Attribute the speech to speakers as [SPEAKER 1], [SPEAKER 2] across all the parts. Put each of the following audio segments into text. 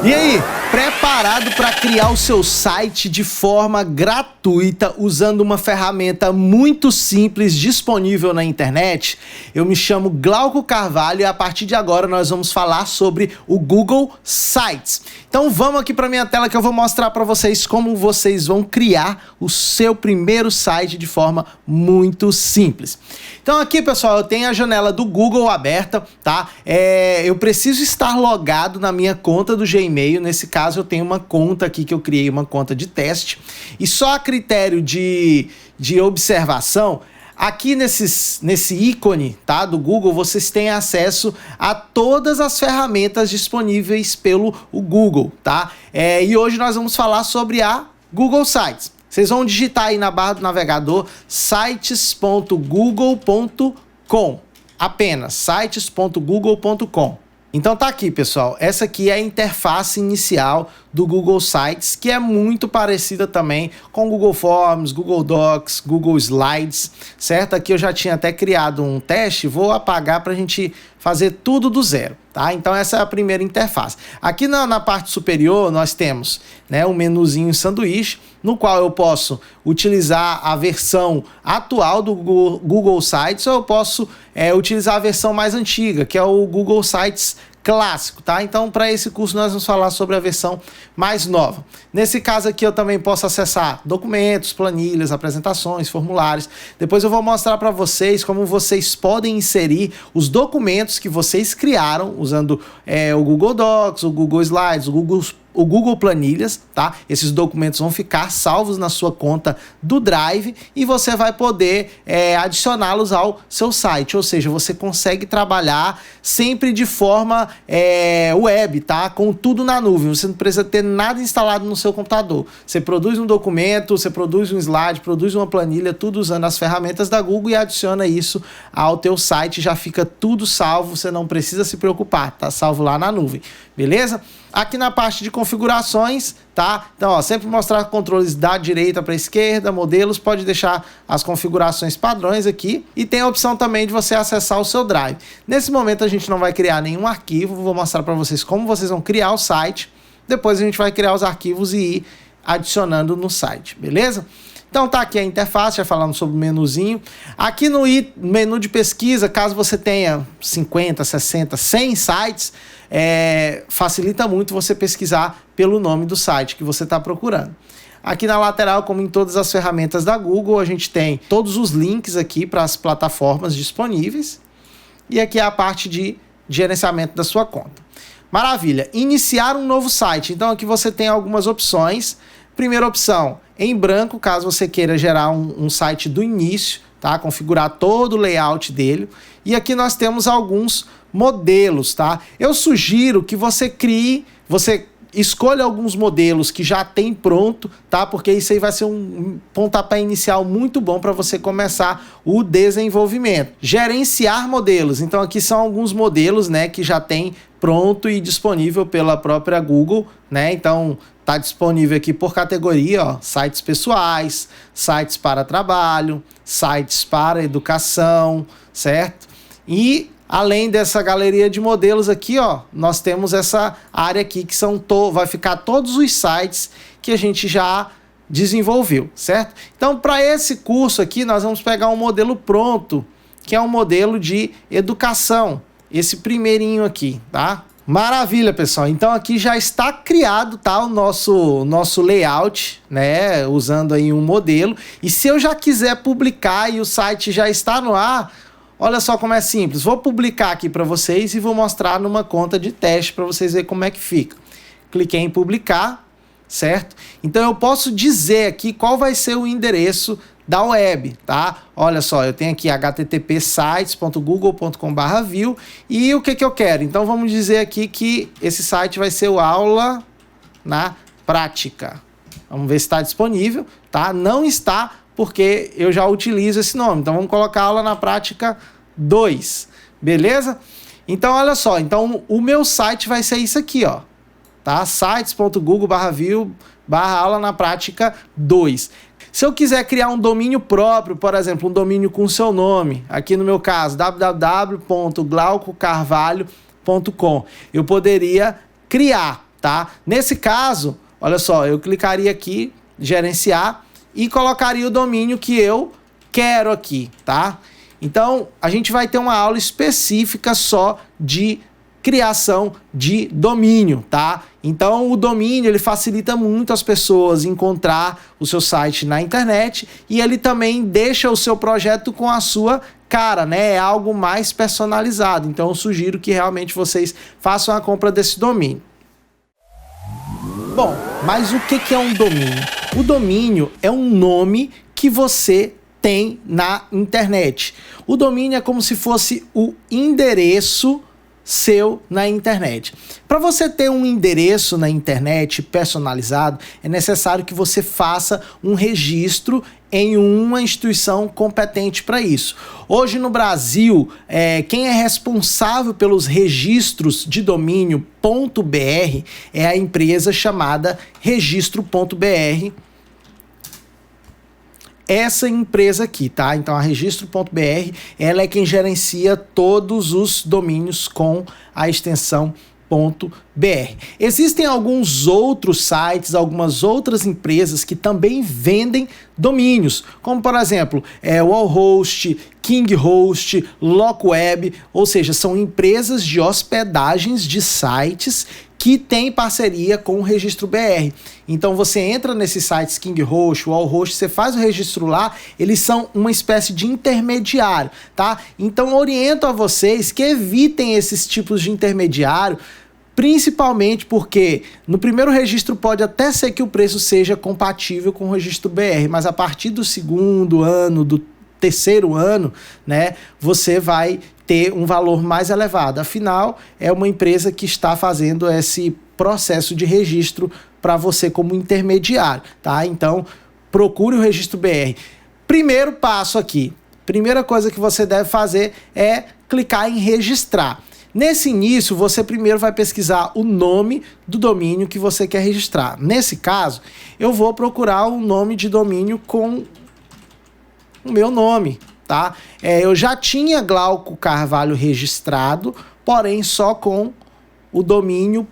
[SPEAKER 1] E aí, preparado para criar o seu site de forma gratuita usando uma ferramenta muito simples disponível na internet? Eu me chamo Glauco Carvalho e a partir de agora nós vamos falar sobre o Google Sites. Então vamos aqui para minha tela que eu vou mostrar para vocês como vocês vão criar o seu primeiro site de forma muito simples. Então aqui, pessoal, eu tenho a janela do Google aberta, tá? Eu preciso estar logado na minha conta do Gmail. Nesse caso eu tenho uma conta aqui que eu criei, uma conta de teste, e só a critério de observação, aqui nesse ícone, tá, do Google, vocês têm acesso a todas as ferramentas disponíveis pelo Google, tá? E hoje nós vamos falar sobre a Google Sites. Vocês vão digitar aí na barra do navegador sites.google.com, apenas sites.google.com. Então tá aqui, pessoal, essa aqui é a interface inicial do Google Sites, que é muito parecida também com Google Forms, Google Docs, Google Slides, certo? Aqui eu já tinha até criado um teste, vou apagar para a gente fazer tudo do zero, tá? Então essa é a primeira interface. Aqui na parte superior nós temos, né, um menuzinho sanduíche, no qual eu posso utilizar a versão atual do Google Sites ou eu posso utilizar a versão mais antiga, que é o Google Sites clássico, tá? Então, para esse curso nós vamos falar sobre a versão mais nova. Nesse caso aqui eu também posso acessar documentos, planilhas, apresentações, formulários. Depois eu vou mostrar para vocês como vocês podem inserir os documentos que vocês criaram usando o Google Docs, o Google Slides, o Google Planilhas, tá? Esses documentos vão ficar salvos na sua conta do Drive e você vai poder adicioná-los ao seu site, ou seja, você consegue trabalhar sempre de forma web, tá? Com tudo na nuvem, você não precisa ter nada instalado no seu computador. Você produz um documento, você produz um slide, produz uma planilha, tudo usando as ferramentas da Google e adiciona isso ao teu site, já fica tudo salvo, você não precisa se preocupar, tá salvo lá na nuvem, beleza? Aqui na parte de configurações, tá? Então, ó, sempre mostrar controles da direita para a esquerda, modelos, pode deixar as configurações padrões aqui e tem a opção também de você acessar o seu Drive. Nesse momento a gente não vai criar nenhum arquivo, vou mostrar para vocês como vocês vão criar o site, depois a gente vai criar os arquivos e ir adicionando no site, beleza? Então tá aqui a interface, já falando sobre o menuzinho. Aqui no menu de pesquisa, caso você tenha 50, 60, 100 sites, facilita muito você pesquisar pelo nome do site que você está procurando. Aqui na lateral, como em todas as ferramentas da Google, a gente tem todos os links aqui para as plataformas disponíveis. E aqui é a parte de gerenciamento da sua conta. Maravilha! Iniciar um novo site. Então aqui você tem algumas opções. Primeira opção, em branco, caso você queira gerar um site do início, tá? Configurar todo o layout dele. E aqui nós temos alguns modelos, tá? Eu sugiro que você escolha alguns modelos que já tem pronto, tá? Porque isso aí vai ser um pontapé inicial muito bom para você começar o desenvolvimento. Gerenciar modelos. Então aqui são alguns modelos, né, que já tem pronto e disponível pela própria Google, né? Então tá disponível aqui por categoria, ó, sites pessoais, sites para trabalho, sites para educação, certo? E além dessa galeria de modelos aqui, ó, nós temos essa área aqui que vai ficar todos os sites que a gente já desenvolveu, certo? Então, para esse curso aqui, nós vamos pegar um modelo pronto, que é um modelo de educação, esse primeirinho aqui, tá? Maravilha, pessoal. Então aqui já está criado, tá, o nosso layout, né, usando aí um modelo. E se eu já quiser publicar e o site já está no ar, olha só como é simples. Vou publicar aqui para vocês e vou mostrar numa conta de teste para vocês verem como é que fica. Cliquei em publicar, certo? Então eu posso dizer aqui qual vai ser o endereço da web, tá? Olha só, eu tenho aqui http://sites.google.com/view e o que eu quero? Então vamos dizer aqui que esse site vai ser o Aula na Prática. Vamos ver se está disponível, tá? Não está, porque eu já utilizo esse nome. Então vamos colocar Aula na Prática 2, beleza? Então olha só, então o meu site vai ser isso aqui, ó, tá? sites.google/view/Aula na Prática 2. Se eu quiser criar um domínio próprio, por exemplo, um domínio com seu nome, aqui no meu caso, www.glaucocarvalho.com, eu poderia criar, tá? Nesse caso, olha só, eu clicaria aqui, gerenciar, e colocaria o domínio que eu quero aqui, tá? Então, a gente vai ter uma aula específica só de criação de domínio, tá? Então, o domínio, ele facilita muito as pessoas encontrar o seu site na internet e ele também deixa o seu projeto com a sua cara, né? É algo mais personalizado. Então, eu sugiro que realmente vocês façam a compra desse domínio. Bom, mas o que é um domínio? O domínio é um nome que você tem na internet. O domínio é como se fosse o endereço seu na internet. Para você ter um endereço na internet personalizado, é necessário que você faça um registro em uma instituição competente para isso. Hoje no Brasil, quem é responsável pelos registros de domínio .br é a empresa chamada Registro.br. Essa empresa aqui, tá? Então a Registro.br, ela é quem gerencia todos os domínios com a extensão .br. Existem alguns outros sites, algumas outras empresas que também vendem domínios, como por exemplo, Wallhost, KingHost, LocWeb, ou seja, são empresas de hospedagens de sites que tem parceria com o Registro BR. Então você entra nesses sites KingHost, Wallhost, você faz o registro lá, eles são uma espécie de intermediário, tá? Então oriento a vocês que evitem esses tipos de intermediário, principalmente porque no primeiro registro pode até ser que o preço seja compatível com o Registro BR, mas a partir do segundo ano, do terceiro ano, né, você vai ter um valor mais elevado. Afinal, é uma empresa que está fazendo esse processo de registro para você como intermediário, tá? Então, procure o Registro BR. Primeiro passo aqui, primeira coisa que você deve fazer é clicar em registrar. Nesse início, você primeiro vai pesquisar o nome do domínio que você quer registrar. Nesse caso, eu vou procurar um nome de domínio com o meu nome, tá? Eu já tinha Glauco Carvalho registrado, porém só com o domínio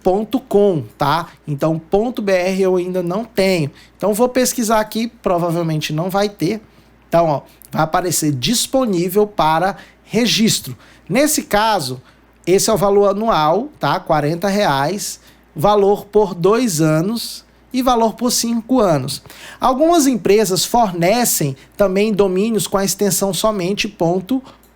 [SPEAKER 1] .com, tá? Então, .br eu ainda não tenho. Então, vou pesquisar aqui, provavelmente não vai ter. Então, ó, vai aparecer disponível para registro. Nesse caso, esse é o valor anual, tá? R$40, valor por 2 anos e valor por 5 anos. Algumas empresas fornecem também domínios com a extensão somente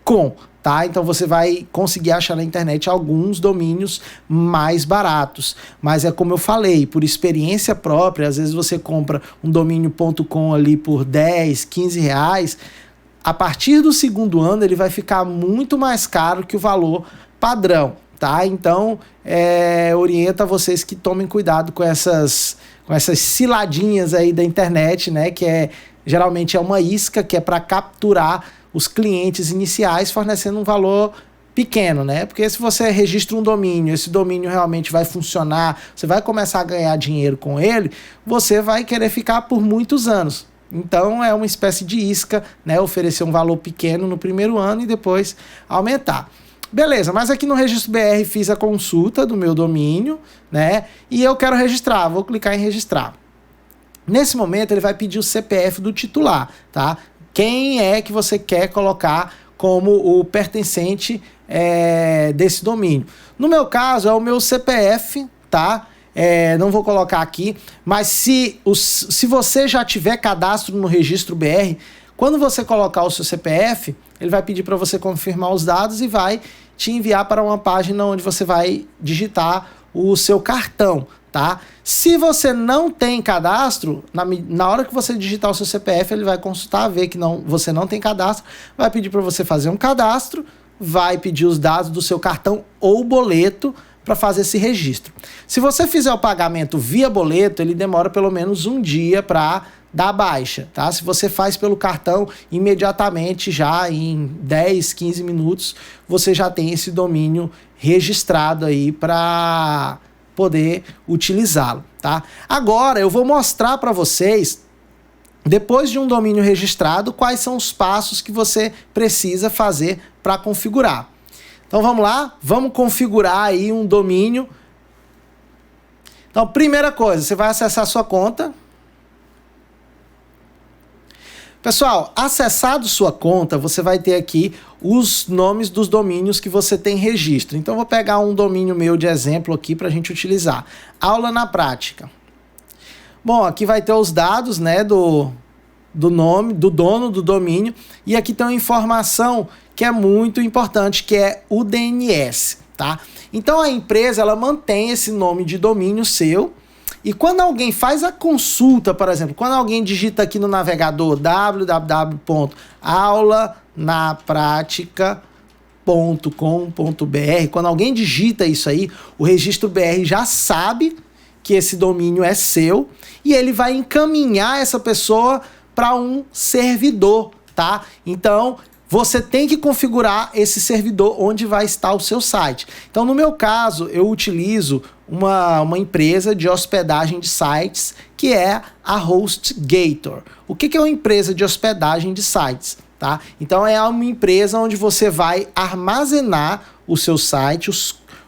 [SPEAKER 1] .com, tá? Então você vai conseguir achar na internet alguns domínios mais baratos. Mas é como eu falei, por experiência própria, às vezes você compra um domínio .com ali por 10, 15 reais. A partir do segundo ano ele vai ficar muito mais caro que o valor padrão, tá? Então, orienta vocês que tomem cuidado com essas ciladinhas aí da internet, né? Que geralmente é uma isca que é para capturar os clientes iniciais fornecendo um valor pequeno, né? Porque se você registra um domínio, esse domínio realmente vai funcionar, você vai começar a ganhar dinheiro com ele, você vai querer ficar por muitos anos. Então, é uma espécie de isca, né? Oferecer um valor pequeno no primeiro ano e depois aumentar. Beleza, mas aqui no Registro BR fiz a consulta do meu domínio, né? E eu quero registrar, vou clicar em registrar. Nesse momento ele vai pedir o CPF do titular, tá? Quem é que você quer colocar como o pertencente desse domínio? No meu caso é o meu CPF, tá? Não vou colocar aqui, mas se você já tiver cadastro no Registro BR, quando você colocar o seu CPF, ele vai pedir para você confirmar os dados e vai te enviar para uma página onde você vai digitar o seu cartão, tá? Se você não tem cadastro, na hora que você digitar o seu CPF, ele vai consultar, ver que você não tem cadastro, vai pedir para você fazer um cadastro, vai pedir os dados do seu cartão ou boleto para fazer esse registro. Se você fizer o pagamento via boleto, ele demora pelo menos um dia para dar baixa, tá? Se você faz pelo cartão, imediatamente, já em 10, 15 minutos, você já tem esse domínio registrado aí para poder utilizá-lo, tá? Agora eu vou mostrar para vocês, depois de um domínio registrado, quais são os passos que você precisa fazer para configurar. Então vamos lá, vamos configurar aí um domínio. Então, primeira coisa, você vai acessar a sua conta. Pessoal, acessado sua conta, você vai ter aqui os nomes dos domínios que você tem registro. Então, eu vou pegar um domínio meu de exemplo aqui para a gente utilizar. Aula na prática. Bom, aqui vai ter os dados, né, do nome, do dono do domínio. E aqui tem uma informação que é muito importante, que é o DNS, tá? Então, a empresa, ela mantém esse nome de domínio seu. E quando alguém faz a consulta, por exemplo, quando alguém digita aqui no navegador www.aulanapratica.com.br, quando alguém digita isso aí, o registro BR já sabe que esse domínio é seu e ele vai encaminhar essa pessoa para um servidor, tá? Então, você tem que configurar esse servidor onde vai estar o seu site. Então, no meu caso, eu utilizo uma empresa de hospedagem de sites, que é a HostGator. O que é uma empresa de hospedagem de sites? Tá? Então, é uma empresa onde você vai armazenar o seu site,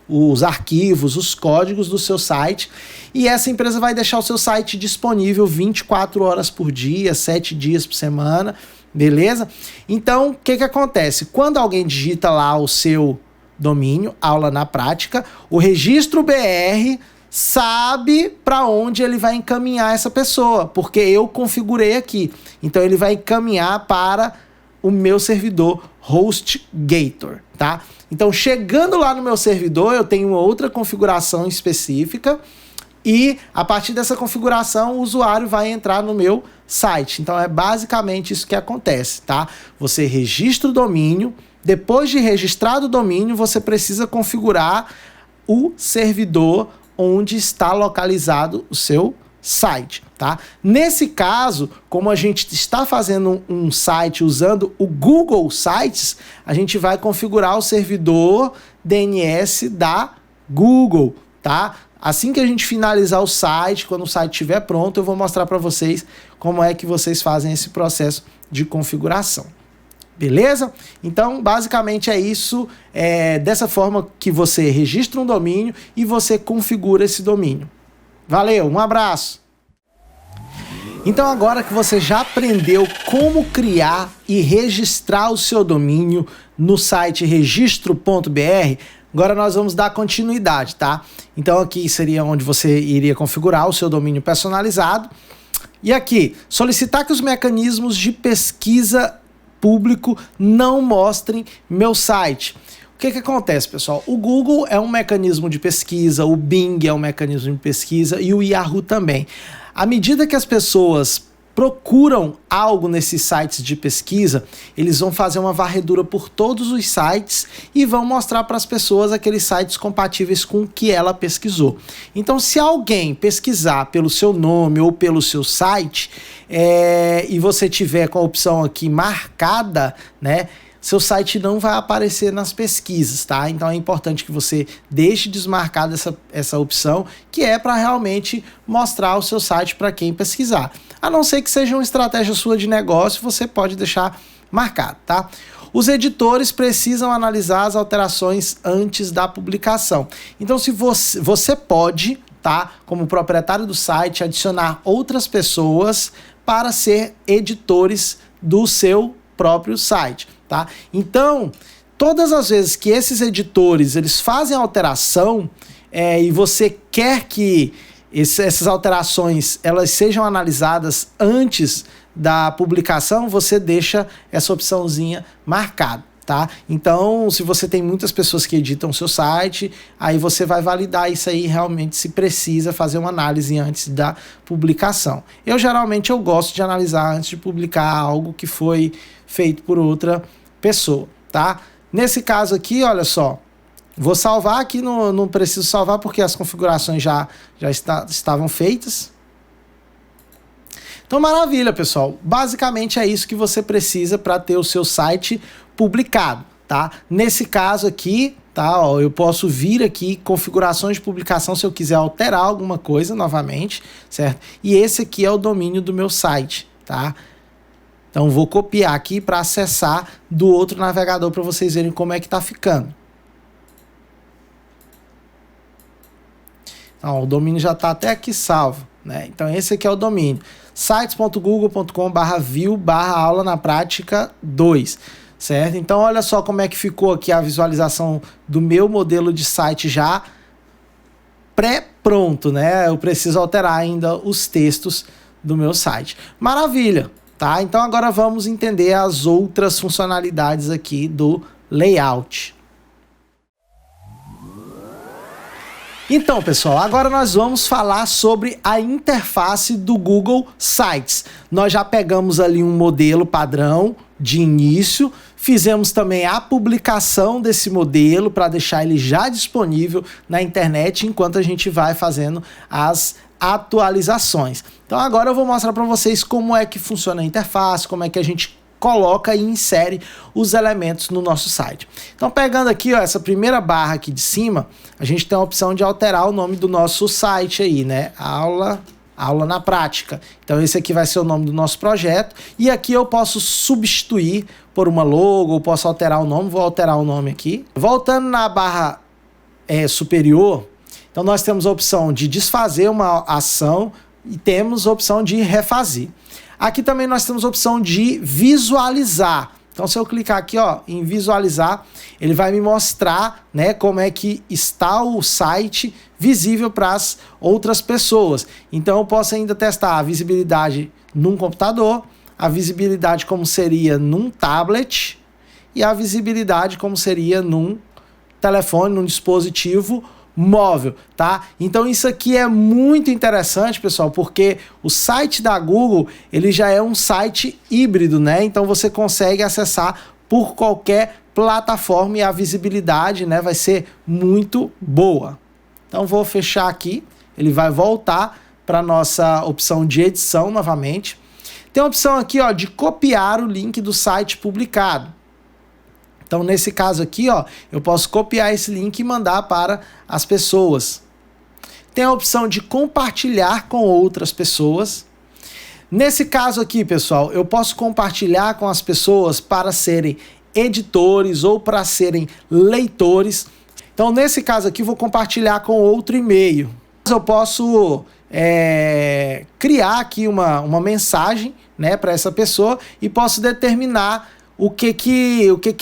[SPEAKER 1] os arquivos, os códigos do seu site, e essa empresa vai deixar o seu site disponível 24 horas por dia, 7 dias por semana, beleza? Então, o que acontece? Quando alguém digita lá o seu domínio, aula na prática, o registro BR sabe para onde ele vai encaminhar essa pessoa, porque eu configurei aqui. Então, ele vai encaminhar para o meu servidor HostGator, tá? Então, chegando lá no meu servidor, eu tenho outra configuração específica e, a partir dessa configuração, o usuário vai entrar no meu site. Então, é basicamente isso que acontece, tá? Você registra o domínio. Depois de registrado o domínio, você precisa configurar o servidor onde está localizado o seu site, tá? Nesse caso, como a gente está fazendo um site usando o Google Sites, a gente vai configurar o servidor DNS da Google, tá? Assim que a gente finalizar o site, quando o site estiver pronto, eu vou mostrar para vocês como é que vocês fazem esse processo de configuração. Beleza? Então, basicamente é isso, dessa forma que você registra um domínio e você configura esse domínio. Valeu, um abraço! Então, agora que você já aprendeu como criar e registrar o seu domínio no site registro.br, agora nós vamos dar continuidade, tá? Então, aqui seria onde você iria configurar o seu domínio personalizado. E aqui, solicitar que os mecanismos de pesquisa público não mostrem meu site. O que acontece, pessoal? O Google é um mecanismo de pesquisa, o Bing é um mecanismo de pesquisa e o Yahoo também. À medida que as pessoas procuram algo nesses sites de pesquisa, eles vão fazer uma varredura por todos os sites e vão mostrar para as pessoas aqueles sites compatíveis com o que ela pesquisou. Então, se alguém pesquisar pelo seu nome ou pelo seu site, e você tiver com a opção aqui marcada, né, seu site não vai aparecer nas pesquisas, tá? Então é importante que você deixe desmarcada essa opção, que é para realmente mostrar o seu site para quem pesquisar. A não ser que seja uma estratégia sua de negócio, você pode deixar marcado, tá? Os editores precisam analisar as alterações antes da publicação. Então, se você pode, tá, como proprietário do site, adicionar outras pessoas para ser editores do seu próprio site, tá? Então, todas as vezes que esses editores eles fazem alteração e você quer que essas alterações elas sejam analisadas antes da publicação, você deixa essa opçãozinha marcada, tá? Então, se você tem muitas pessoas que editam o seu site, aí você vai validar isso aí realmente se precisa fazer uma análise antes da publicação. Eu geralmente gosto de analisar antes de publicar algo que foi feito por outra pessoa, tá? Nesse caso aqui, olha só, vou salvar aqui, não preciso salvar porque as configurações já estavam feitas. Então, maravilha, pessoal. Basicamente é isso que você precisa para ter o seu site publicado, tá? Nesse caso aqui, tá? Ó, eu posso vir aqui, configurações de publicação, se eu quiser alterar alguma coisa novamente, certo? E esse aqui é o domínio do meu site, tá? Então, vou copiar aqui para acessar do outro navegador para vocês verem como é que tá ficando. Não, o domínio já está até aqui salvo, né? Então esse aqui é o domínio, sites.google.com/view/aula na prática 2, certo? Então olha só como é que ficou aqui a visualização do meu modelo de site já pré-pronto, né? Eu preciso alterar ainda os textos do meu site. Maravilha, tá? Então agora vamos entender as outras funcionalidades aqui do layout. Então, pessoal, agora nós vamos falar sobre a interface do Google Sites. Nós já pegamos ali um modelo padrão de início, fizemos também a publicação desse modelo para deixar ele já disponível na internet enquanto a gente vai fazendo as atualizações. Então agora eu vou mostrar para vocês como é que funciona a interface, como é que a gente coloca e insere os elementos no nosso site. Então pegando aqui, ó, essa primeira barra aqui de cima, a gente tem a opção de alterar o nome do nosso site aí, né? Aula na prática. Então esse aqui vai ser o nome do nosso projeto e aqui eu posso substituir por uma logo, eu posso alterar o nome, vou alterar o nome aqui. Voltando na barra superior, então nós temos a opção de desfazer uma ação e temos a opção de refazer. Aqui também nós temos a opção de visualizar. Então se eu clicar aqui, ó, em visualizar, ele vai me mostrar, né, como é que está o site visível para as outras pessoas. Então eu posso ainda testar a visibilidade num computador, a visibilidade como seria num tablet e a visibilidade como seria num telefone, num dispositivo móvel, tá? Então isso aqui é muito interessante, pessoal, porque o site da Google, ele já é um site híbrido, né? Então você consegue acessar por qualquer plataforma e a visibilidade, né, vai ser muito boa. Então vou fechar aqui, ele vai voltar para nossa opção de edição novamente. Tem a opção aqui, ó, de copiar o link do site publicado. Então, nesse caso aqui, ó, eu posso copiar esse link e mandar para as pessoas. Tem a opção de compartilhar com outras pessoas. Nesse caso aqui, pessoal, eu posso compartilhar com as pessoas para serem editores ou para serem leitores. Então, nesse caso aqui, vou compartilhar com outro e-mail. Eu posso criar aqui uma mensagem, né, para essa pessoa e posso determinar o que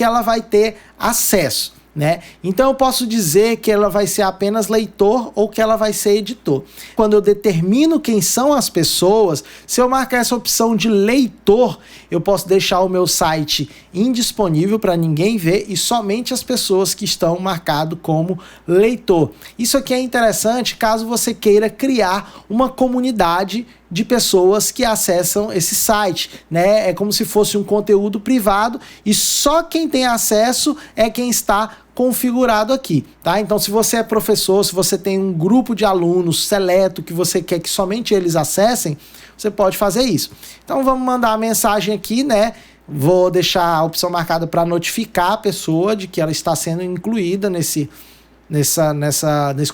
[SPEAKER 1] ela vai ter acesso, né? Então eu posso dizer que ela vai ser apenas leitor ou que ela vai ser editor. Quando eu determino quem são as pessoas, se eu marcar essa opção de leitor, eu posso deixar o meu site indisponível para ninguém ver e somente as pessoas que estão marcadas como leitor. Isso aqui é interessante caso você queira criar uma comunidade de pessoas que acessam esse site, né? É como se fosse um conteúdo privado e só quem tem acesso é quem está configurado aqui, tá? Então, se você é professor, se você tem um grupo de alunos seleto que você quer que somente eles acessem, você pode fazer isso. Então, vamos mandar a mensagem aqui, né? Vou deixar a opção marcada para notificar a pessoa de que ela está sendo incluída nesse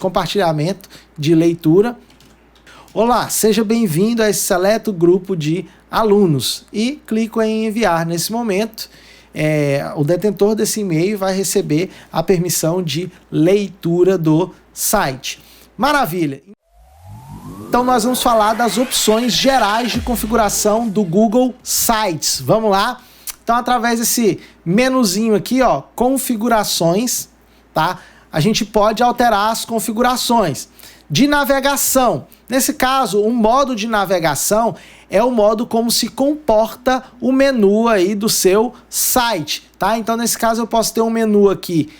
[SPEAKER 1] compartilhamento de leitura. Olá, seja bem-vindo a esse seleto grupo de alunos e clico em enviar. Nesse momento, o detentor desse e-mail vai receber a permissão de leitura do site. Maravilha! Então nós vamos falar das opções gerais de configuração do Google Sites. Vamos lá? Então através desse menuzinho aqui, ó, configurações, tá? A gente pode alterar as configurações. De navegação. Nesse caso, o modo de navegação é o modo como se comporta o menu aí do seu site, tá? Então, nesse caso, eu posso ter um menu aqui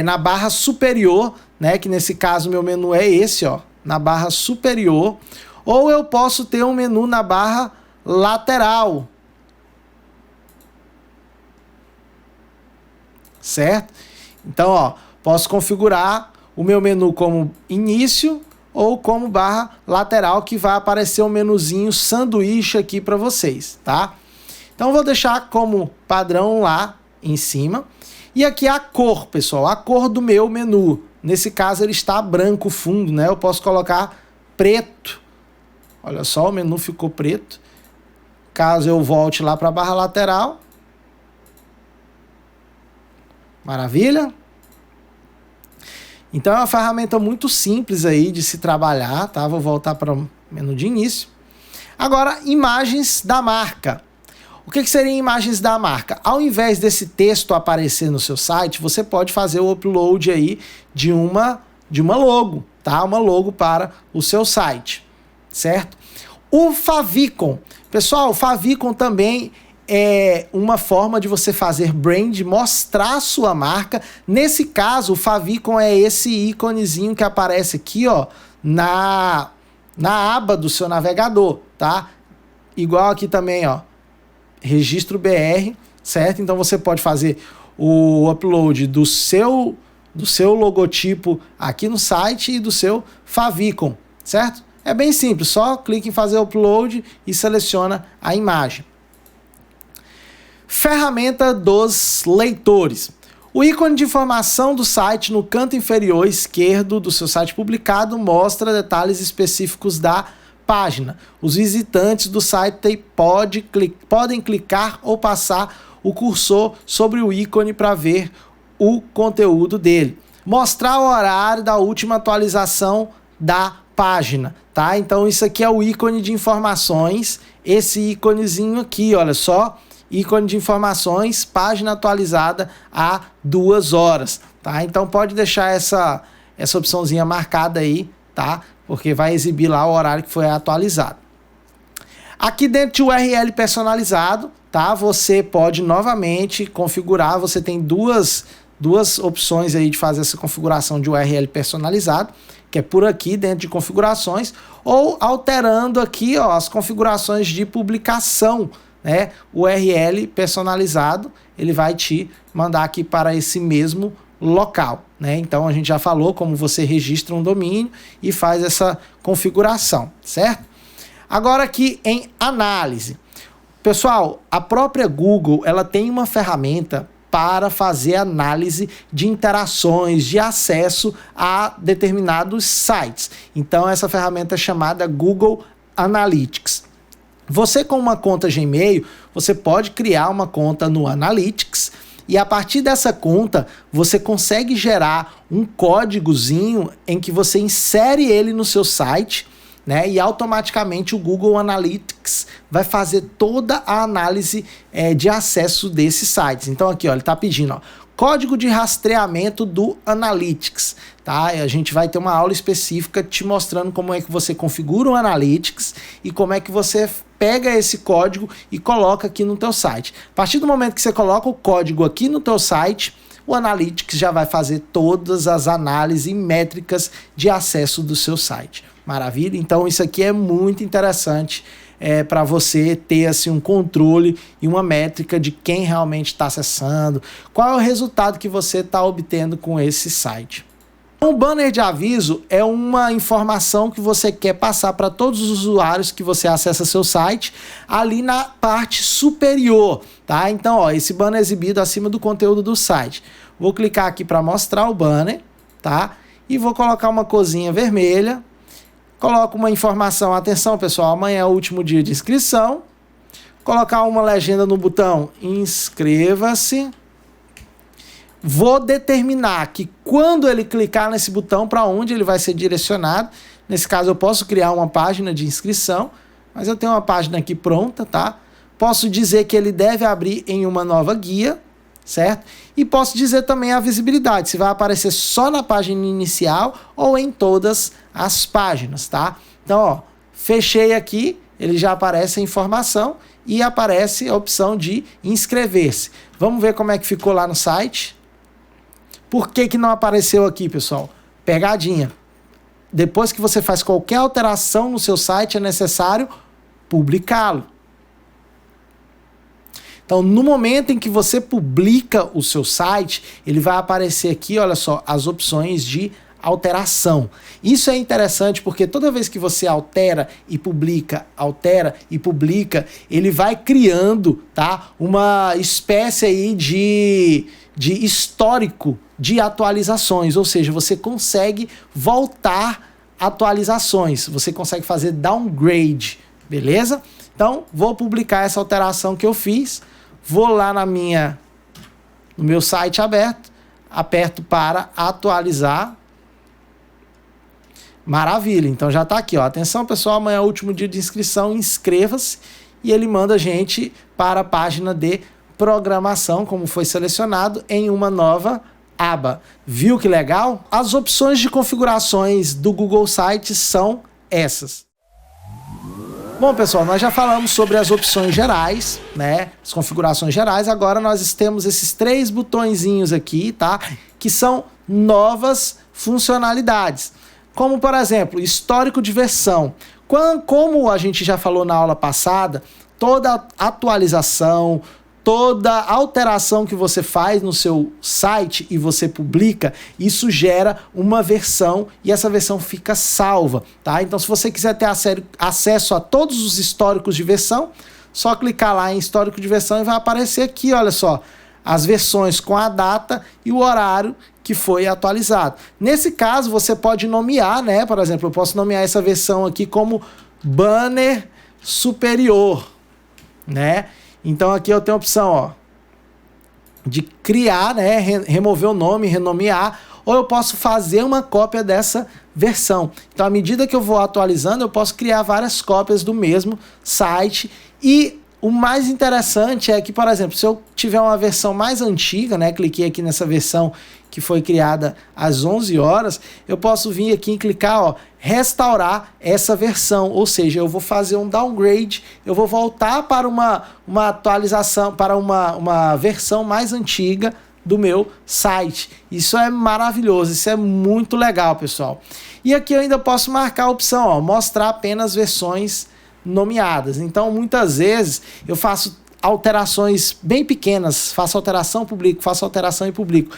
[SPEAKER 1] na barra superior, né? Que nesse caso, meu menu é esse, ó, na barra superior. Ou eu posso ter um menu na barra lateral. Certo? Então, ó, posso configurar o meu menu como início ou como barra lateral, que vai aparecer um menuzinho sanduíche aqui para vocês, tá? Então vou deixar como padrão lá em cima. E aqui a cor, pessoal, a cor do meu menu. Nesse caso ele está branco fundo, né? Eu posso colocar preto. Olha só, o menu ficou preto. Caso eu volte lá para a barra lateral. Maravilha? Então é uma ferramenta muito simples aí de se trabalhar, tá? Vou voltar para o menu de início. Agora, imagens da marca. O que seriam imagens da marca? Ao invés desse texto aparecer no seu site, você pode fazer o upload aí de uma logo, tá? Uma logo para o seu site, certo? O favicon. Pessoal, o favicon também é uma forma de você fazer brand, mostrar a sua marca. Nesse caso, o favicon é esse íconezinho que aparece aqui, ó, na aba do seu navegador, tá? Igual aqui também, ó, registro BR, certo? Então você pode fazer o upload do seu logotipo aqui no site e do seu favicon, certo? É bem simples, só clica em fazer upload e seleciona a imagem. Ferramenta dos leitores. O ícone de informação do site no canto inferior esquerdo do seu site publicado mostra detalhes específicos da página. Os visitantes do site podem clicar ou passar o cursor sobre o ícone para ver o conteúdo dele. Mostrar o horário da última atualização da página, tá? Então isso aqui é o ícone de informações, esse íconezinho aqui, olha só, ícone de informações, página atualizada há 2 horas, tá? Então pode deixar essa opçãozinha marcada aí, tá? Porque vai exibir lá o horário que foi atualizado. Aqui dentro de URL personalizado, tá? Você pode novamente configurar, você tem duas opções aí de fazer essa configuração de URL personalizado, que é por aqui dentro de configurações, ou alterando aqui, ó, as configurações de publicação, né? O URL personalizado, ele vai te mandar aqui para esse mesmo local, né? Então a gente já falou como você registra um domínio e faz essa configuração, certo? Agora aqui em análise. Pessoal, a própria Google, ela tem uma ferramenta para fazer análise de interações, de acesso a determinados sites. Então essa ferramenta é chamada Google Analytics. Você com uma conta Gmail, você pode criar uma conta no Analytics e a partir dessa conta você consegue gerar um códigozinho em que você insere ele no seu site, né? E automaticamente o Google Analytics vai fazer toda a análise de acesso desses sites. Então aqui, ó, ele está pedindo, ó, código de rastreamento do Analytics, tá? E a gente vai ter uma aula específica te mostrando como é que você configura o Analytics e como é que você pega esse código e coloca aqui no teu site. A partir do momento que você coloca o código aqui no teu site, o Analytics já vai fazer todas as análises e métricas de acesso do seu site. Maravilha? Então isso aqui é muito interessante para você ter assim, um controle e uma métrica de quem realmente está acessando, qual é o resultado que você está obtendo com esse site. Um banner de aviso é uma informação que você quer passar para todos os usuários que você acessa seu site ali na parte superior, tá? Então, ó, esse banner é exibido acima do conteúdo do site. Vou clicar aqui para mostrar o banner, tá? E vou colocar uma corzinha vermelha. Coloco uma informação, atenção pessoal, amanhã é o último dia de inscrição. Colocar uma legenda no botão inscreva-se. Vou determinar que quando ele clicar nesse botão, para onde ele vai ser direcionado. Nesse caso eu posso criar uma página de inscrição, mas eu tenho uma página aqui pronta, tá? Posso dizer que ele deve abrir em uma nova guia, certo? E posso dizer também a visibilidade, se vai aparecer só na página inicial ou em todas as páginas, tá? Então, ó, fechei aqui, ele já aparece a informação e aparece a opção de inscrever-se. Vamos ver como é que ficou lá no site. Por que não apareceu aqui, pessoal? Pegadinha. Depois que você faz qualquer alteração no seu site, é necessário publicá-lo. Então, no momento em que você publica o seu site, ele vai aparecer aqui, olha só, as opções de alteração. Isso é interessante porque toda vez que você altera e publica, ele vai criando, tá, uma espécie aí de histórico de atualizações, ou seja, você consegue voltar atualizações, você consegue fazer downgrade, beleza? Então, vou publicar essa alteração que eu fiz, vou lá no meu site aberto, aperto para atualizar, Maravilha, então já está aqui, ó. Atenção, pessoal, amanhã é o último dia de inscrição, inscreva-se, e ele manda a gente para a página de programação, como foi selecionado, em uma nova aba. Viu que legal? As opções de configurações do Google Sites são essas. Bom, pessoal, nós já falamos sobre as opções gerais, né? As configurações gerais. Agora nós temos esses 3 botõezinhos aqui, tá? Que são novas funcionalidades. Como, por exemplo, histórico de versão. Como a gente já falou na aula passada, toda atualização, toda alteração que você faz no seu site e você publica, isso gera uma versão e essa versão fica salva, tá? Então, se você quiser ter acesso a todos os históricos de versão, só clicar lá em histórico de versão e vai aparecer aqui, olha só, as versões com a data e o horário que foi atualizado. Nesse caso, você pode nomear, né? Por exemplo, eu posso nomear essa versão aqui como banner superior, né? Então aqui eu tenho a opção, ó, de criar, né, remover o nome, renomear, ou eu posso fazer uma cópia dessa versão. Então, à medida que eu vou atualizando, eu posso criar várias cópias do mesmo site. E o mais interessante é que, por exemplo, se eu tiver uma versão mais antiga, né, cliquei aqui nessa versão que foi criada às 11 horas, eu posso vir aqui e clicar, ó, restaurar essa versão, ou seja, eu vou fazer um downgrade, eu vou voltar para uma atualização, para uma versão mais antiga do meu site. Isso é maravilhoso, isso é muito legal, pessoal. E aqui eu ainda posso marcar a opção, ó, mostrar apenas versões nomeadas. Então, muitas vezes eu faço alterações bem pequenas, faço alteração, publico, faço alteração e publico.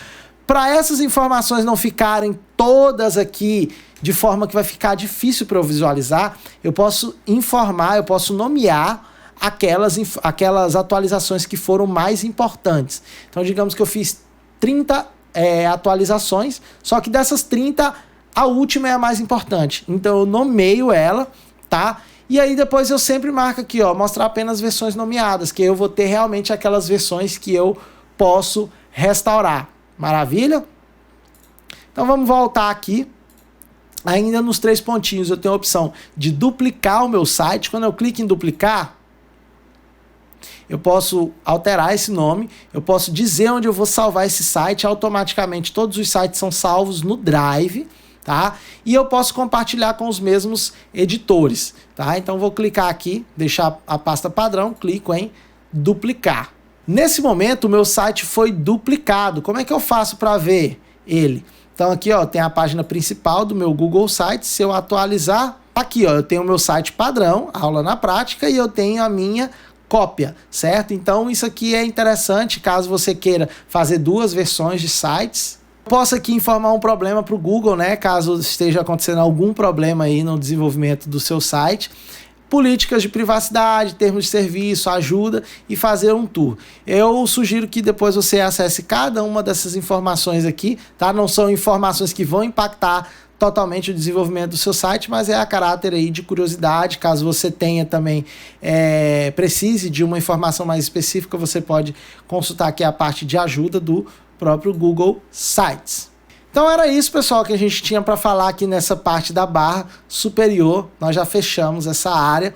[SPEAKER 1] Para essas informações não ficarem todas aqui de forma que vai ficar difícil para eu visualizar, eu posso informar, eu posso nomear aquelas atualizações que foram mais importantes. Então, digamos que eu fiz 30 atualizações, só que dessas 30, a última é a mais importante. Então, eu nomeio ela, tá? E aí depois eu sempre marco aqui, ó, mostrar apenas versões nomeadas, que eu vou ter realmente aquelas versões que eu posso restaurar. Maravilha? Então vamos voltar aqui. Ainda nos 3 pontinhos eu tenho a opção de duplicar o meu site. Quando eu clico em duplicar, eu posso alterar esse nome, eu posso dizer onde eu vou salvar esse site. Automaticamente todos os sites são salvos no Drive, tá? E eu posso compartilhar com os mesmos editores, tá? Então vou clicar aqui, deixar a pasta padrão, clico em duplicar. Nesse momento o meu site foi duplicado. Como é que eu faço para ver ele? Então aqui, ó, tem a página principal do meu Google Sites. Se eu atualizar, aqui, ó, eu tenho o meu site padrão, aula na prática, e eu tenho a minha cópia, certo? Então isso aqui é interessante caso você queira fazer 2 versões de sites. Posso aqui informar um problema para o Google, né? Caso esteja acontecendo algum problema aí no desenvolvimento do seu site. Políticas de privacidade, termos de serviço, ajuda e fazer um tour. Eu sugiro que depois você acesse cada uma dessas informações aqui, tá? Não são informações que vão impactar totalmente o desenvolvimento do seu site, mas é a caráter aí de curiosidade. Caso você tenha também, precise de uma informação mais específica, você pode consultar aqui a parte de ajuda do próprio Google Sites. Então era isso, pessoal, que a gente tinha para falar aqui nessa parte da barra superior. Nós já fechamos essa área.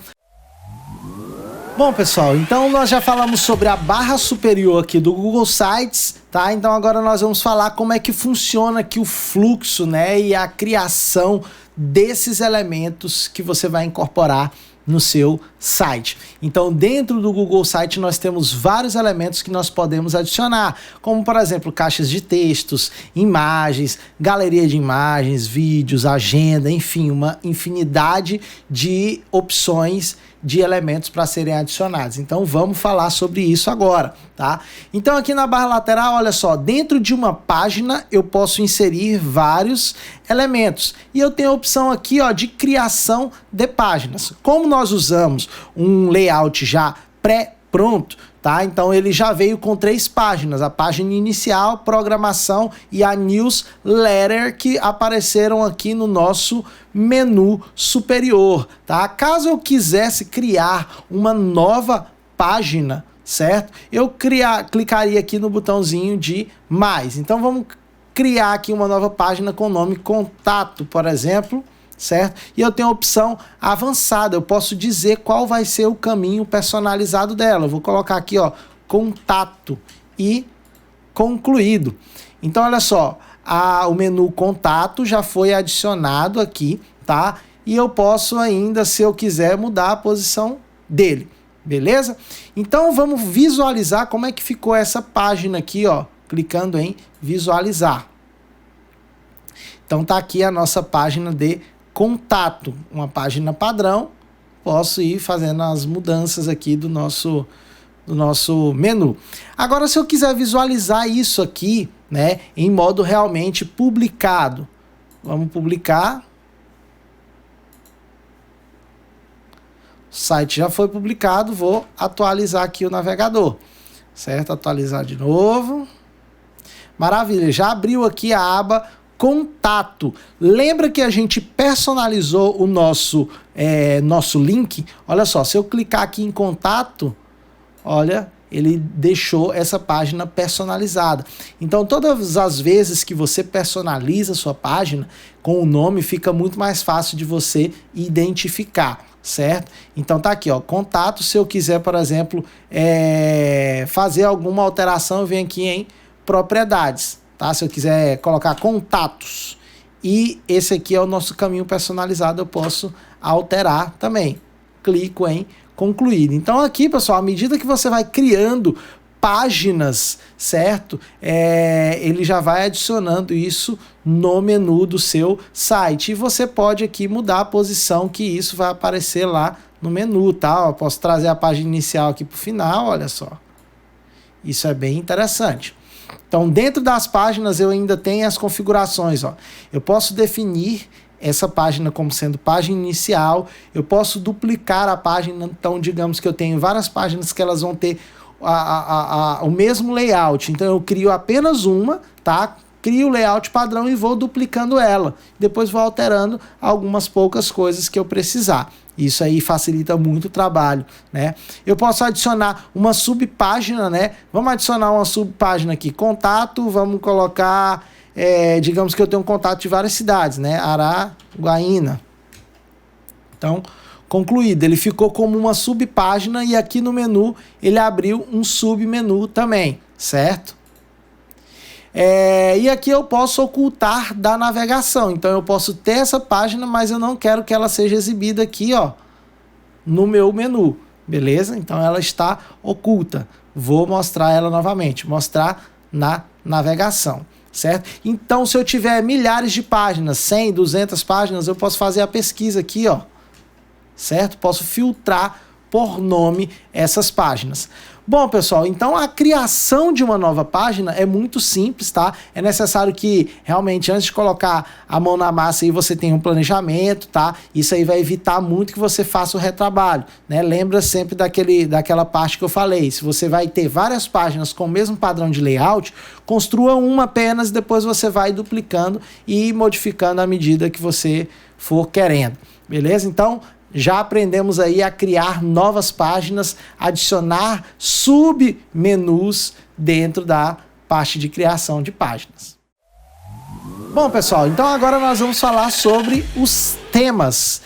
[SPEAKER 1] Bom, pessoal, então nós já falamos sobre a barra superior aqui do Google Sites, tá? Então agora nós vamos falar como é que funciona aqui o fluxo, né, e a criação desses elementos que você vai incorporar no seu site. Então, dentro do Google Site, nós temos vários elementos que nós podemos adicionar, como, por exemplo, caixas de textos, imagens, galeria de imagens, vídeos, agenda, enfim, uma infinidade de opções de elementos para serem adicionados. Então, vamos falar sobre isso agora, tá? Então, aqui na barra lateral, olha só, dentro de uma página, eu posso inserir vários elementos. E eu tenho a opção aqui, ó, de criação de páginas. Como nós usamos um layout já pré-pronto, tá? Então ele já veio com 3 páginas, a página inicial, programação e a newsletter, que apareceram aqui no nosso menu superior, tá? Caso eu quisesse criar uma nova página, certo? Eu clicaria aqui no botãozinho de mais. Então vamos criar aqui uma nova página com o nome contato, por exemplo, certo? E eu tenho a opção avançada, eu posso dizer qual vai ser o caminho personalizado dela. Eu vou colocar aqui, ó, contato e concluído. Então, olha só, o menu contato já foi adicionado aqui, tá? E eu posso ainda, se eu quiser, mudar a posição dele, beleza? Então, vamos visualizar como é que ficou essa página aqui, ó, clicando em visualizar. Então, tá aqui a nossa página de contato, uma página padrão. Posso ir fazendo as mudanças aqui do nosso menu. Agora, se eu quiser visualizar isso aqui, né, em modo realmente publicado, vamos publicar. O site já foi publicado, vou atualizar aqui o navegador, certo? Atualizar de novo. Maravilha, já abriu aqui a aba contato. Lembra que a gente personalizou o nosso link? Olha só, se eu clicar aqui em contato, olha, ele deixou essa página personalizada. Então, todas as vezes que você personaliza a sua página com o nome, fica muito mais fácil de você identificar, certo? Então, tá aqui, ó, contato. Se eu quiser, por exemplo, fazer alguma alteração, eu venho aqui em propriedades, tá? Se eu quiser colocar contatos, e esse aqui é o nosso caminho personalizado, eu posso alterar também. Clico em concluir. Então aqui, pessoal, à medida que você vai criando páginas, certo? Ele já vai adicionando isso no menu do seu site. E você pode aqui mudar a posição que isso vai aparecer lá no menu, tá? Eu posso trazer a página inicial aqui para o final, olha só. Isso é bem interessante. Então, dentro das páginas, eu ainda tenho as configurações, ó. Eu posso definir essa página como sendo página inicial, eu posso duplicar a página, então digamos que eu tenho várias páginas que elas vão ter o mesmo layout, então eu crio apenas uma, tá? Crio o layout padrão e vou duplicando ela, depois vou alterando algumas poucas coisas que eu precisar. Isso aí facilita muito o trabalho, né? Eu posso adicionar uma subpágina, né? Vamos adicionar uma subpágina aqui, contato, vamos colocar, digamos que eu tenho um contato de várias cidades, né? Araguaína. Então, concluído. Ele ficou como uma subpágina e aqui no menu ele abriu um submenu também, certo? E aqui eu posso ocultar da navegação. Então eu posso ter essa página, mas eu não quero que ela seja exibida aqui, ó, no meu menu, beleza? Então ela está oculta. Vou mostrar ela novamente, mostrar na navegação, certo? Então se eu tiver milhares de páginas, 100, 200 páginas, eu posso fazer a pesquisa aqui, ó, certo? Posso filtrar por nome essas páginas. Bom, pessoal, então a criação de uma nova página é muito simples, tá? É necessário que realmente antes de colocar a mão na massa aí você tenha um planejamento, tá? Isso aí vai evitar muito que você faça o retrabalho, né? Lembra sempre daquela parte que eu falei. Se você vai ter várias páginas com o mesmo padrão de layout, construa uma apenas e depois você vai duplicando e modificando à medida que você for querendo, beleza? Então, já aprendemos aí a criar novas páginas, adicionar submenus dentro da parte de criação de páginas. Bom, pessoal, então agora nós vamos falar sobre os temas.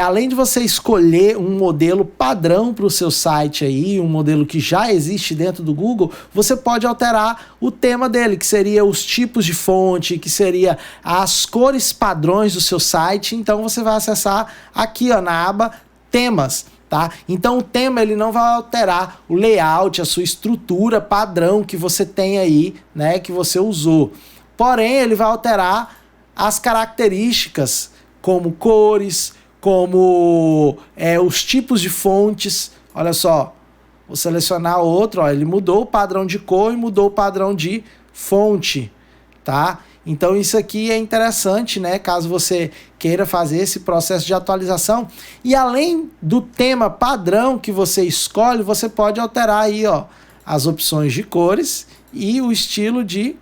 [SPEAKER 1] Além de você escolher um modelo padrão para o seu site aí, um modelo que já existe dentro do Google, você pode alterar o tema dele, que seria os tipos de fonte, que seria as cores padrões do seu site. Então você vai acessar aqui, ó, na aba temas, tá? Então o tema ele não vai alterar o layout, a sua estrutura padrão que você tem aí, né, que você usou. Porém, ele vai alterar as características como cores, como os tipos de fontes. Olha só, vou selecionar outro, ó, ele mudou o padrão de cor e mudou o padrão de fonte, tá? Então isso aqui é interessante, né? Caso você queira fazer esse processo de atualização. E além do tema padrão que você escolhe, você pode alterar aí, ó, as opções de cores e o estilo de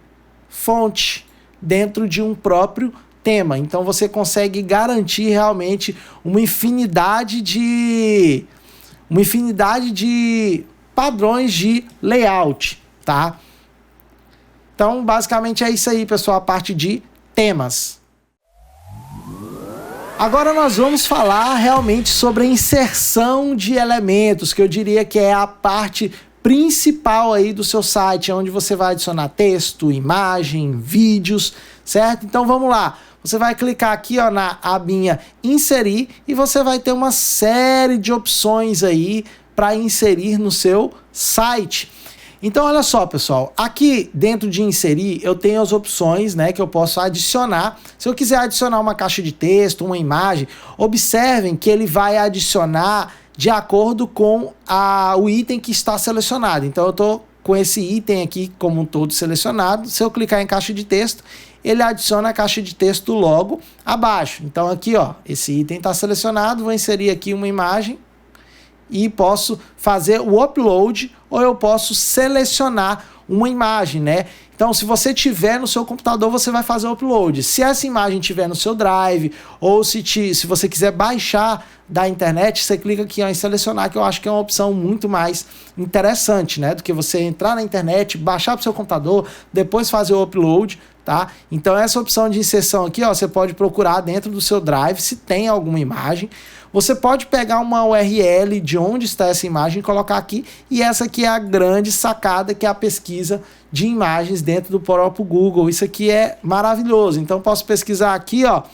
[SPEAKER 1] fonte dentro de um próprio tema. Então você consegue garantir realmente uma infinidade de padrões de layout, tá? Então basicamente é isso aí, pessoal, a parte de temas. Agora nós vamos falar realmente sobre a inserção de elementos, que eu diria que é a parte principal aí do seu site, onde você vai adicionar texto, imagem, vídeos, certo? Então vamos lá. Você vai clicar aqui, ó, na abinha inserir e você vai ter uma série de opções aí para inserir no seu site. Então olha só, pessoal, aqui dentro de inserir eu tenho as opções, né, que eu posso adicionar. Se eu quiser adicionar uma caixa de texto, uma imagem, observem que ele vai adicionar de acordo com o item que está selecionado. Então eu estou com esse item aqui como um todo selecionado. Se eu clicar em caixa de texto, ele adiciona a caixa de texto logo abaixo. Então aqui, ó, esse item está selecionado, vou inserir aqui uma imagem e posso fazer o upload ou eu posso selecionar uma imagem, né? Então, se você tiver no seu computador, você vai fazer o upload. Se essa imagem tiver no seu drive ou se você quiser baixar da internet, você clica aqui, ó, em selecionar, que eu acho que é uma opção muito mais interessante, né? Do que você entrar na internet, baixar para o seu computador, depois fazer o upload, tá? Então, essa opção de inserção aqui, ó, você pode procurar dentro do seu drive se tem alguma imagem. Você pode pegar uma URL de onde está essa imagem e colocar aqui, e essa aqui é a grande sacada, que é a pesquisa de imagens dentro do próprio Google. Isso aqui é maravilhoso. Então posso pesquisar aqui, ó.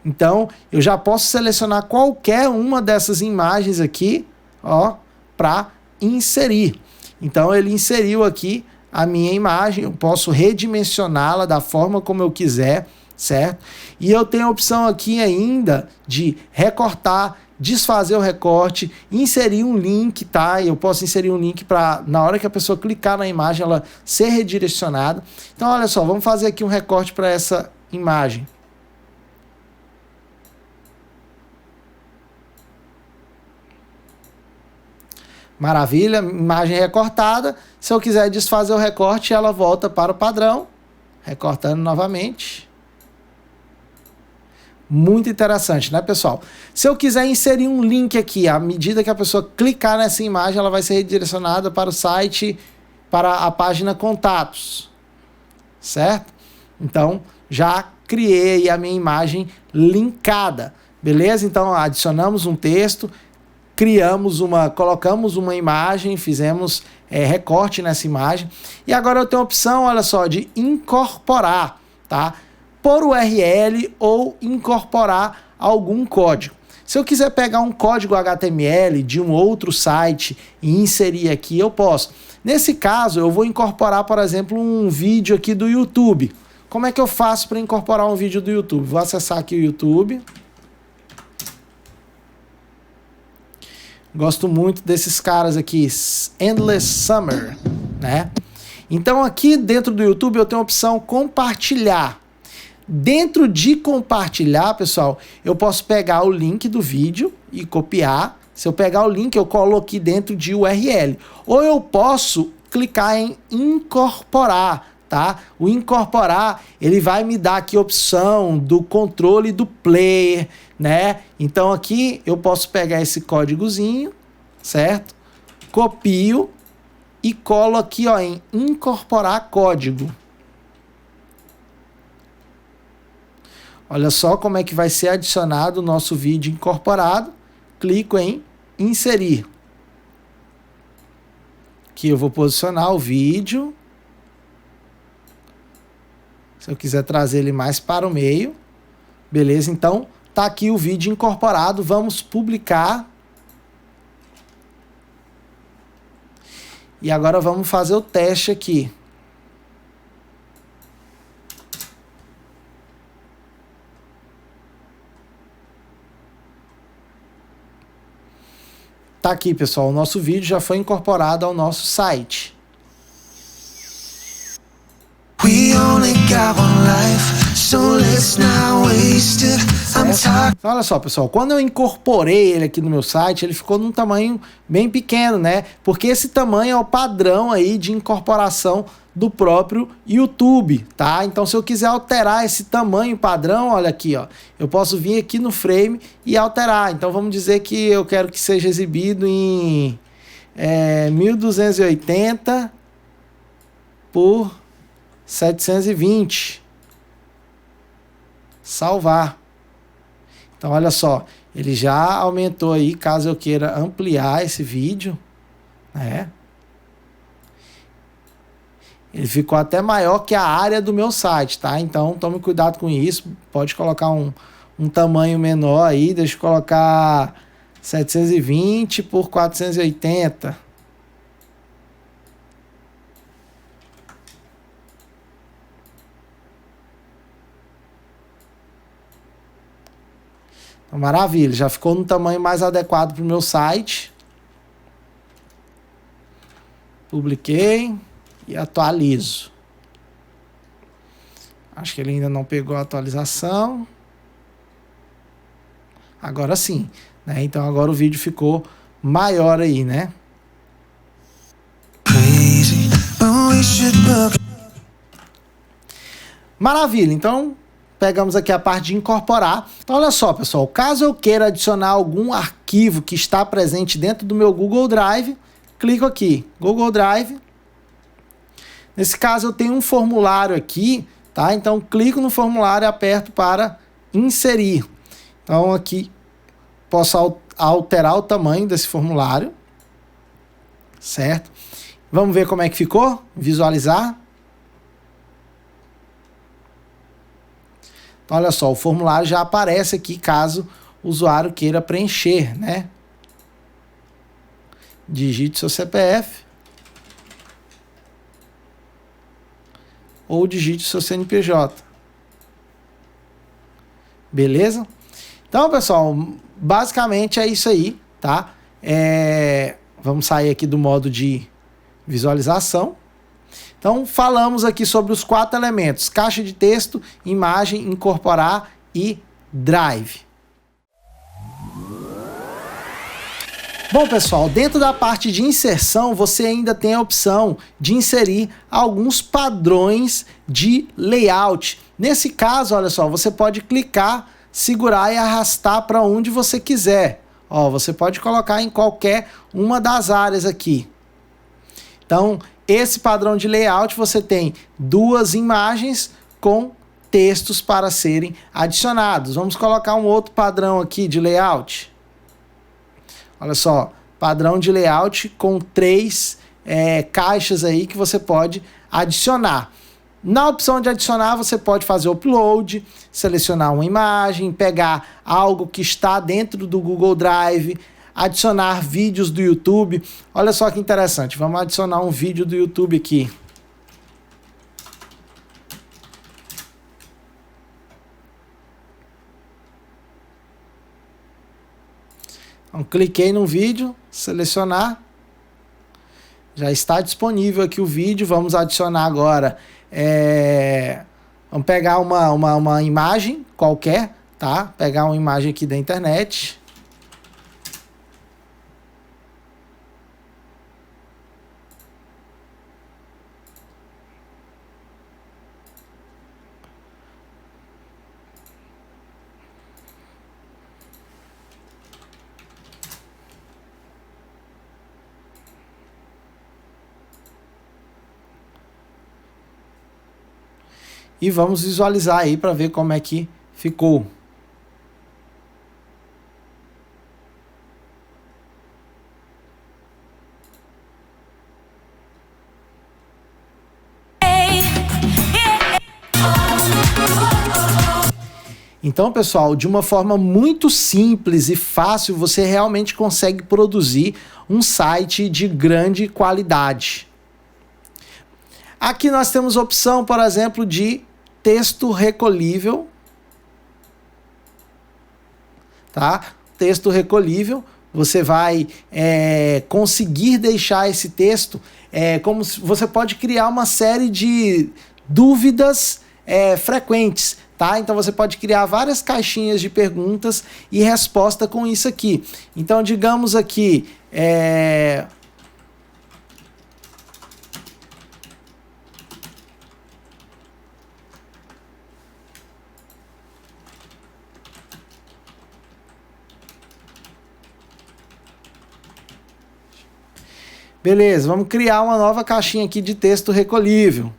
[SPEAKER 1] Então eu já posso selecionar qualquer uma dessas imagens aqui, ó, para inserir. Então ele inseriu aqui a minha imagem, eu posso redimensioná-la da forma como eu quiser, certo? E eu tenho a opção aqui ainda de recortar, desfazer o recorte, inserir um link, tá? Eu posso inserir um link para, na hora que a pessoa clicar na imagem, ela ser redirecionada. Então, olha só, vamos fazer aqui um recorte para essa imagem. Maravilha, imagem recortada. Se eu quiser desfazer o recorte, ela volta para o padrão, recortando novamente. Muito interessante, né, pessoal? Se eu quiser inserir um link aqui, à medida que a pessoa clicar nessa imagem, ela vai ser redirecionada para o site, para a página Contatos, certo? Então, já criei a minha imagem linkada, beleza? Então, adicionamos um texto, colocamos uma imagem, fizemos recorte nessa imagem, e agora eu tenho a opção, olha só, de incorporar, tá? Por URL ou incorporar algum código. Se eu quiser pegar um código HTML de um outro site e inserir aqui, eu posso. Nesse caso, eu vou incorporar, por exemplo, um vídeo aqui do YouTube. Como é que eu faço para incorporar um vídeo do YouTube? Vou acessar aqui o YouTube. Gosto muito desses caras aqui, Endless Summer, né? Então aqui dentro do YouTube eu tenho a opção compartilhar. Dentro de compartilhar, pessoal, eu posso pegar o link do vídeo e copiar. Se eu pegar o link, eu colo aqui dentro de URL. Ou eu posso clicar em incorporar, tá? O incorporar, ele vai me dar aqui a opção do controle do player, né? Então aqui eu posso pegar esse códigozinho, certo? Copio e colo aqui, ó, em incorporar código. Olha só como é que vai ser adicionado o nosso vídeo incorporado. Clico em inserir. Aqui eu vou posicionar o vídeo. Se eu quiser trazer ele mais para o meio. Beleza, então tá aqui o vídeo incorporado. Vamos publicar. E agora vamos fazer o teste aqui. Tá aqui, pessoal, o nosso vídeo já foi incorporado ao nosso site. Então, olha só, pessoal, quando eu incorporei ele aqui no meu site, ele ficou num tamanho bem pequeno, né? Porque esse tamanho é o padrão aí de incorporação do próprio YouTube, tá? Então, se eu quiser alterar esse tamanho padrão, olha aqui, ó, eu posso vir aqui no frame e alterar. Então, vamos dizer que eu quero que seja exibido em 1280 por 720. salvar. Então, olha só, ele já aumentou aí, caso eu queira ampliar esse vídeo, né? Ele ficou até maior que a área do meu site, tá? Então, tome cuidado com isso. Pode colocar um tamanho menor aí, deixa eu colocar 720 por 480. Então, maravilha, já ficou no tamanho mais adequado para o meu site. Publiquei e atualizo. Acho que ele ainda não pegou a atualização. Agora sim, né? Então agora o vídeo ficou maior aí, né? Maravilha, então pegamos aqui a parte de incorporar. Então olha só, pessoal, caso eu queira adicionar algum arquivo que está presente dentro do meu Google Drive, clico aqui, Google Drive. Nesse caso eu tenho um formulário aqui, tá? Então clico no formulário e aperto para inserir. Então aqui posso alterar o tamanho desse formulário, certo? Vamos ver como é que ficou? Visualizar. Então, olha só, o formulário já aparece aqui caso o usuário queira preencher, né? Digite seu CPF ou digite seu CNPJ. Beleza? Então, pessoal, basicamente é isso aí, tá? Vamos sair aqui do modo de visualização. Então, falamos aqui sobre os 4 elementos: caixa de texto, imagem, incorporar e drive. Bom, pessoal, dentro da parte de inserção, você ainda tem a opção de inserir alguns padrões de layout. Nesse caso, olha só, você pode clicar, segurar e arrastar para onde você quiser. Ó, você pode colocar em qualquer uma das áreas aqui. Então, esse padrão de layout, você tem 2 imagens com textos para serem adicionados. Vamos colocar um outro padrão aqui de layout. Olha só, padrão de layout com 3 caixas aí que você pode adicionar. Na opção de adicionar, você pode fazer upload, selecionar uma imagem, pegar algo que está dentro do Google Drive, adicionar vídeos do YouTube. Olha só que interessante, vamos adicionar um vídeo do YouTube aqui. Então, cliquei no vídeo, selecionar. Já está disponível aqui o vídeo. Vamos adicionar agora. Vamos pegar uma imagem qualquer, tá? Pegar uma imagem aqui da internet. E vamos visualizar aí para ver como é que ficou. Então, pessoal, de uma forma muito simples e fácil, você realmente consegue produzir um site de grande qualidade. Aqui nós temos a opção, por exemplo, de texto recolhível, tá? Texto recolhível, você vai conseguir deixar esse texto como se você pode criar uma série de dúvidas frequentes, tá? Então você pode criar várias caixinhas de perguntas e resposta com isso aqui. Então, digamos aqui, beleza, vamos criar uma nova caixinha aqui de texto recolhível.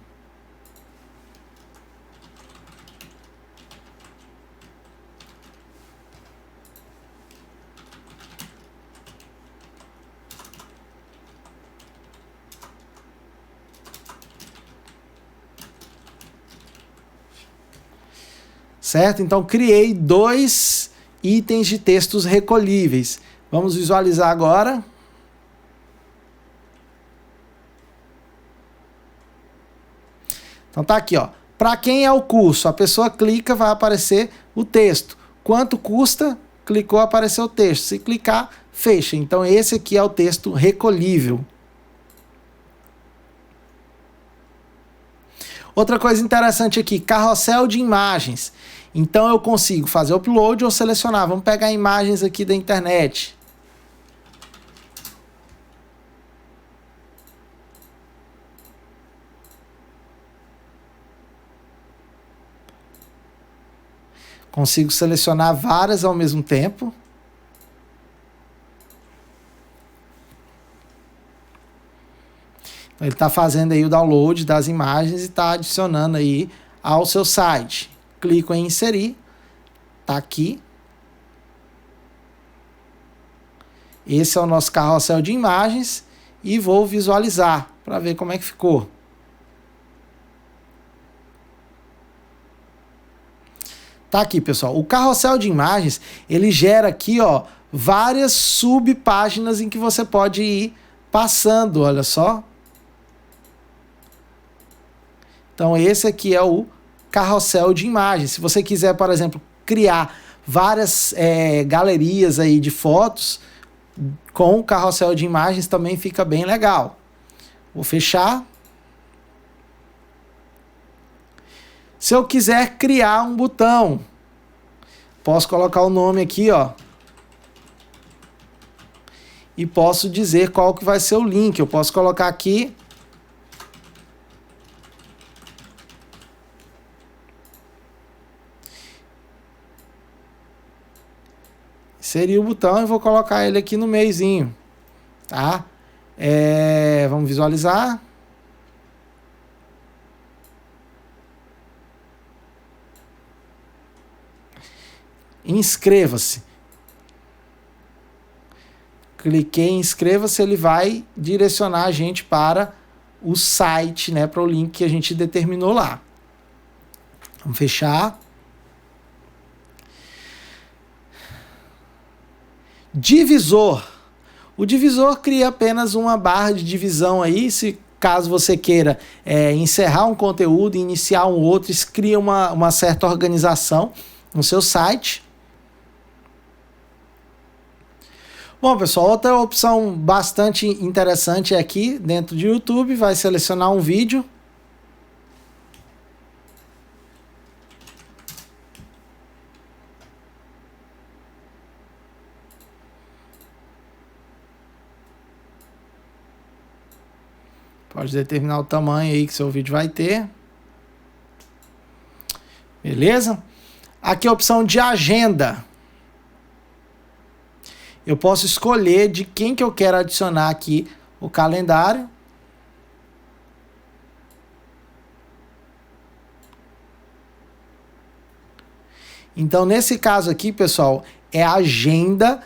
[SPEAKER 1] certo? Então, criei 2 itens de textos recolhíveis. Vamos visualizar agora. Então tá aqui, ó. Para quem é o curso? A pessoa clica, vai aparecer o texto. Quanto custa? Clicou, apareceu o texto. Se clicar, fecha. Então esse aqui é o texto recolhível. Outra coisa interessante aqui, carrossel de imagens. Então eu consigo fazer upload ou selecionar. Vamos pegar imagens aqui da internet. Consigo selecionar várias ao mesmo tempo. Ele está fazendo aí o download das imagens e está adicionando aí ao seu site. Clico em inserir. Está aqui. Esse é o nosso carrossel de imagens. E vou visualizar para ver como é que ficou. Tá aqui, pessoal. O carrossel de imagens, ele gera aqui, ó, várias subpáginas em que você pode ir passando, olha só. Então, esse aqui é o carrossel de imagens. Se você quiser, por exemplo, criar várias galerias aí de fotos, com o carrossel de imagens também fica bem legal. Vou fechar. Se eu quiser criar um botão, posso colocar o nome aqui, ó. E posso dizer qual que vai ser o link. Eu posso colocar aqui. Seria o botão e vou colocar ele aqui no meiozinho, tá? Vamos visualizar. Inscreva-se. Cliquei em inscreva-se, ele vai direcionar a gente para o site, né, para o link que a gente determinou lá. Vamos fechar. Divisor. O divisor cria apenas uma barra de divisão aí, se caso você queira encerrar um conteúdo e iniciar um outro, isso cria uma certa organização no seu site. Bom, pessoal, outra opção bastante interessante é aqui dentro do YouTube, vai selecionar um vídeo. Pode determinar o tamanho aí que seu vídeo vai ter. Beleza? Aqui a opção de agenda. Eu posso escolher de quem que eu quero adicionar aqui o calendário. Então, nesse caso aqui, pessoal, é a agenda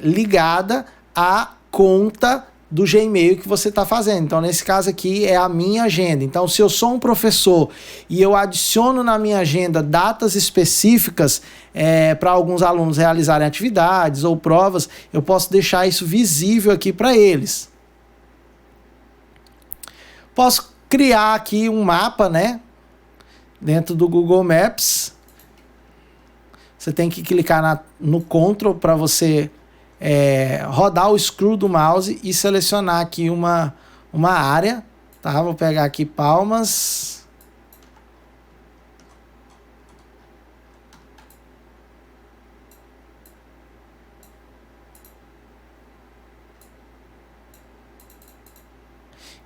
[SPEAKER 1] ligada à conta do Gmail que você está fazendo. Então, nesse caso aqui, é a minha agenda. Então, se eu sou um professor e eu adiciono na minha agenda datas específicas para alguns alunos realizarem atividades ou provas, eu posso deixar isso visível aqui para eles. Posso criar aqui um mapa, né? Dentro do Google Maps. Você tem que clicar no Ctrl para você rodar o scroll do mouse e selecionar aqui uma área, tá? Vou pegar aqui Palmas.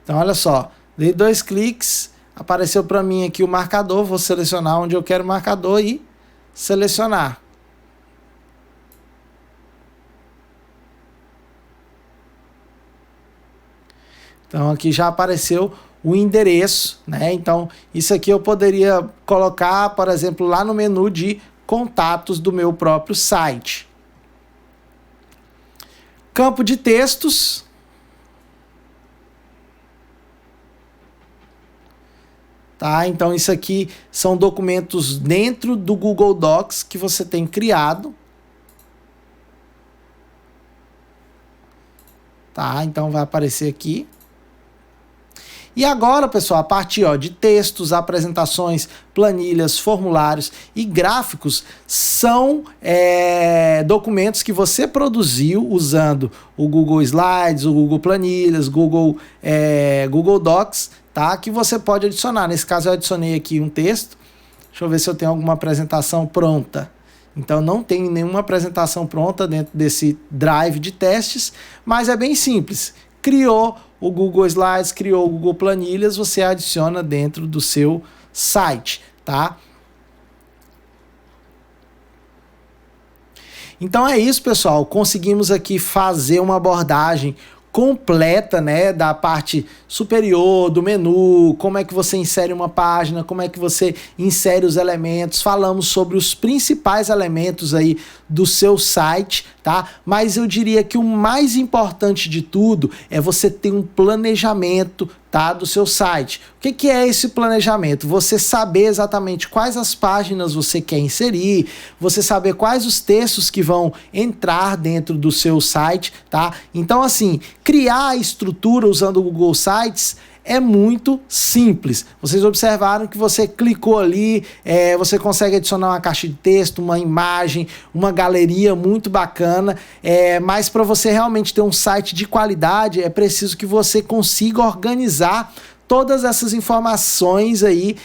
[SPEAKER 1] Então, olha só, dei 2 cliques, apareceu para mim aqui o marcador, vou selecionar onde eu quero o marcador e selecionar. Então aqui já apareceu o endereço, né? Então isso aqui eu poderia colocar, por exemplo, lá no menu de contatos do meu próprio site. Campo de textos. tá? Então isso aqui são documentos dentro do Google Docs que você tem criado. Tá? Então vai aparecer aqui. E agora, pessoal, a partir de textos, apresentações, planilhas, formulários e gráficos são documentos que você produziu usando o Google Slides, o Google Planilhas, Google Docs, tá? Que você pode adicionar. Nesse caso eu adicionei aqui um texto. Deixa eu ver se eu tenho alguma apresentação pronta. Então não tem nenhuma apresentação pronta dentro desse drive de testes, mas é bem simples. Criou o Google Slides, criou o Google Planilhas, você adiciona dentro do seu site, tá? Então é isso, pessoal. Conseguimos aqui fazer uma abordagem completa, né, da parte superior do menu, como é que você insere uma página, como é que você insere os elementos, falamos sobre os principais elementos aí do seu site, tá? Mas eu diria que o mais importante de tudo é você ter um planejamento, tá, do seu site. O que é esse planejamento? Você saber exatamente quais as páginas você quer inserir, você saber quais os textos que vão entrar dentro do seu site, tá? Então, assim, criar a estrutura usando o Google Sites é muito simples. Vocês observaram que você clicou ali, você consegue adicionar uma caixa de texto, uma imagem, uma galeria muito bacana, mas para você realmente ter um site de qualidade, é preciso que você consiga organizar todas essas informações aí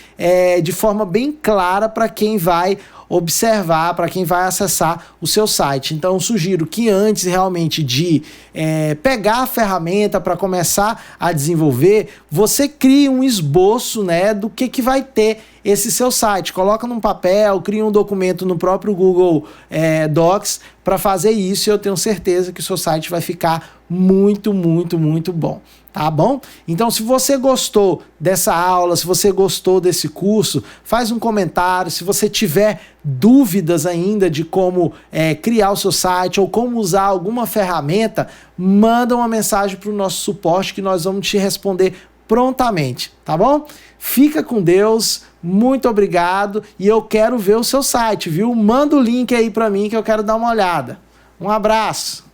[SPEAKER 1] de forma bem clara para quem vai observar, para quem vai acessar o seu site. Então, eu sugiro que antes realmente de pegar a ferramenta para começar a desenvolver, você crie um esboço, né, do que vai ter esse seu site. Coloca num papel, cria um documento no próprio Google Docs para fazer isso, e eu tenho certeza que o seu site vai ficar muito, muito, muito bom. Tá bom? Então, se você gostou dessa aula, se você gostou desse curso, faz um comentário. Se você tiver dúvidas ainda de como criar o seu site ou como usar alguma ferramenta, manda uma mensagem para o nosso suporte que nós vamos te responder prontamente, tá bom? Fica com Deus, muito obrigado, e eu quero ver o seu site, viu? Manda o link aí para mim que eu quero dar uma olhada. Um abraço!